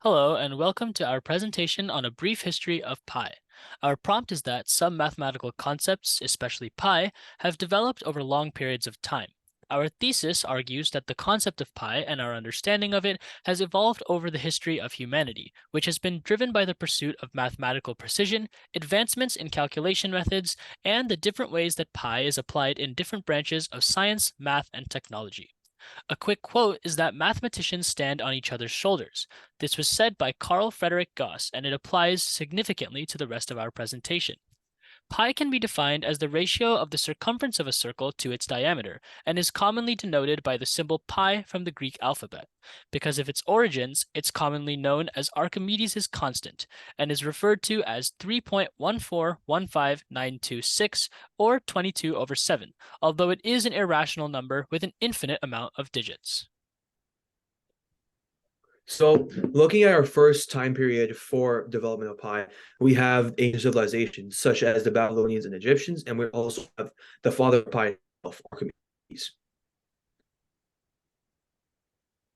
Hello, and welcome to our presentation on a brief history of pi. Our prompt is that some mathematical concepts, especially pi, have developed over long periods of time. Our thesis argues that the concept of pi and our understanding of it has evolved over the history of humanity, which has been driven by the pursuit of mathematical precision, advancements in calculation methods, and the different ways that pi is applied in different branches of science, math, and technology. A quick quote is that mathematicians stand on each other's shoulders. This was said by Carl Friedrich Gauss, and it applies significantly to the rest of our presentation. Pi can be defined as the ratio of the circumference of a circle to its diameter, and is commonly denoted by the symbol pi from the Greek alphabet. Because of its origins, it's commonly known as Archimedes' constant, and is referred to as 3.1415926, or 22 over 7, although it is an irrational number with an infinite amount of digits. So, looking at our first time period for development of pi, we have ancient civilizations such as the Babylonians and Egyptians, and we also have the father of pi, Archimedes.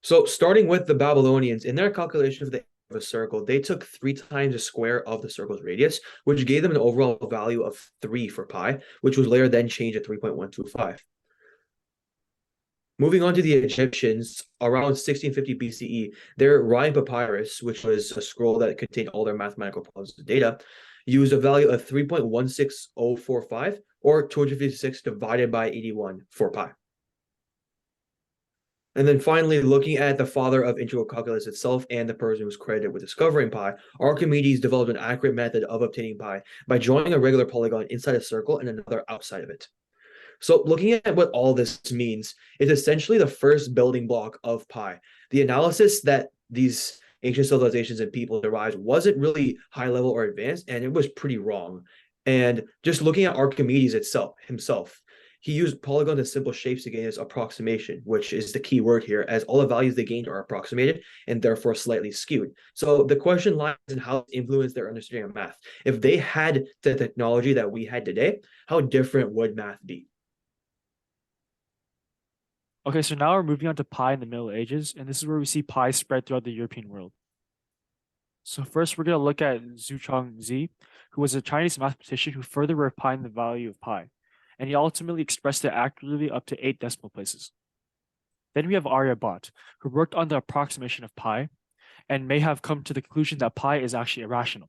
So, starting with the Babylonians, in their calculation of the area of a circle, they took 3 times the square of the circle's radius, which gave them an overall value of 3 for pi, which was later then changed to 3.125. Moving on to the Egyptians, around 1650 BCE, their Rhiine papyrus, which was a scroll that contained all their mathematical problems and data, used a value of 3.16045, or 256 divided by 81 for pi. And then finally, looking at the father of integral calculus itself and the person who was credited with discovering pi, Archimedes developed an accurate method of obtaining pi by drawing a regular polygon inside a circle and another outside of it. So looking at what all this means is essentially the first building block of pi. The analysis that these ancient civilizations and people derived wasn't really high level or advanced, and it was pretty wrong. And just looking at Archimedes himself, he used polygons and simple shapes to gain his approximation, which is the key word here, as all the values they gained are approximated and therefore slightly skewed. So the question lies in how it influenced their understanding of math. If they had the technology that we had today, how different would math be? Okay, so now we're moving on to pi in the Middle Ages, and this is where we see pi spread throughout the European world. So first, we're going to look at Zhuangzi, who was a Chinese mathematician who further refined the value of pi, and he ultimately expressed it accurately up to 8 decimal places. Then we have Aryabhat, who worked on the approximation of pi, and may have come to the conclusion that pi is actually irrational.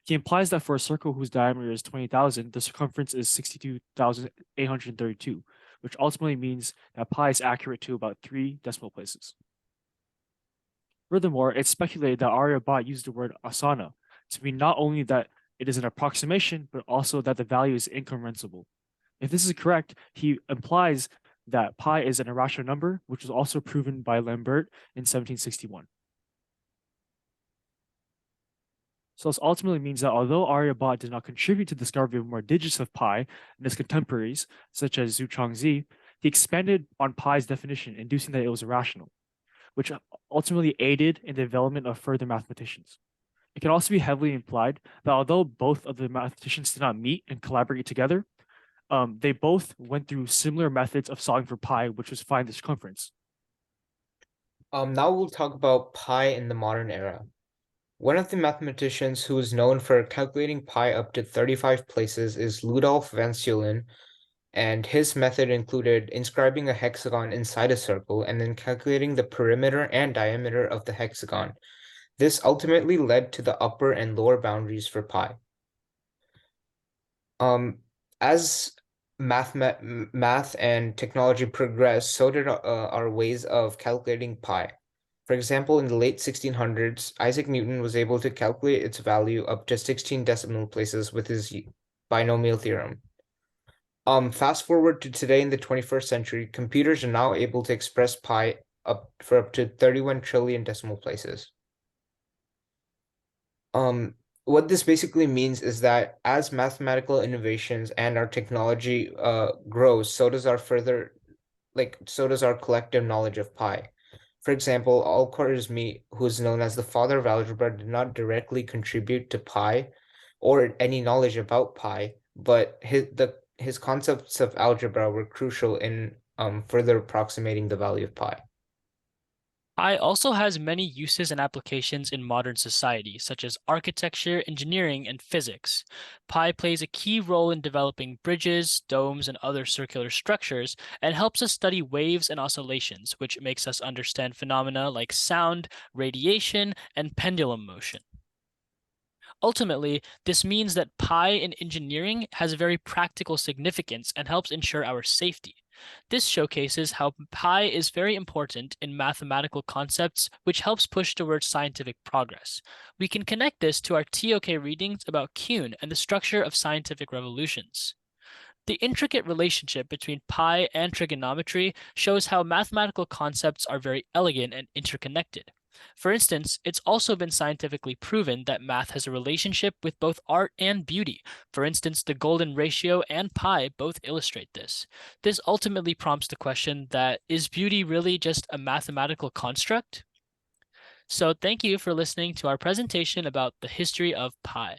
He implies that for a circle whose diameter is 20,000, the circumference is 62,832, which ultimately means that pi is accurate to about 3 decimal places. Furthermore, it's speculated that Aryabhat used the word asana to mean not only that it is an approximation, but also that the value is incommensurable. If this is correct, he implies that pi is an irrational number, which was also proven by Lambert in 1761. So this ultimately means that although Aryabhat did not contribute to the discovery of more digits of pi than his contemporaries, such as Zhu Changzi, he expanded on pi's definition, inducing that it was irrational, which ultimately aided in the development of further mathematicians. It can also be heavily implied that although both of the mathematicians did not meet and collaborate together, they both went through similar methods of solving for pi, which was find the circumference. Now we'll talk about pi in the modern era. One of the mathematicians who is known for calculating pi up to 35 places is Ludolf van Seulen, and his method included inscribing a hexagon inside a circle and then calculating the perimeter and diameter of the hexagon. This ultimately led to the upper and lower boundaries for pi. As math and technology progressed, so did our ways of calculating pi. For example, in the late 1600s, Isaac Newton was able to calculate its value up to 16 decimal places with his binomial theorem. Fast forward to today in the 21st century, computers are now able to express pi up to 31 trillion decimal places. What this basically means is that as mathematical innovations and our technology grows, so does our collective knowledge of pi. For example, Al-Khwarizmi, who is known as the father of algebra, did not directly contribute to pi or any knowledge about pi, but his concepts of algebra were crucial in further approximating the value of pi. Pi also has many uses and applications in modern society, such as architecture, engineering, and physics. Pi plays a key role in developing bridges, domes, and other circular structures, and helps us study waves and oscillations, which makes us understand phenomena like sound, radiation, and pendulum motion. Ultimately, this means that pi in engineering has a very practical significance and helps ensure our safety. This showcases how pi is very important in mathematical concepts, which helps push towards scientific progress. We can connect this to our TOK readings about Kuhn and the structure of scientific revolutions. The intricate relationship between pi and trigonometry shows how mathematical concepts are very elegant and interconnected. For instance, it's also been scientifically proven that math has a relationship with both art and beauty. For instance, the golden ratio and pi both illustrate this. This ultimately prompts the question that is beauty really just a mathematical construct? So thank you for listening to our presentation about the history of pi.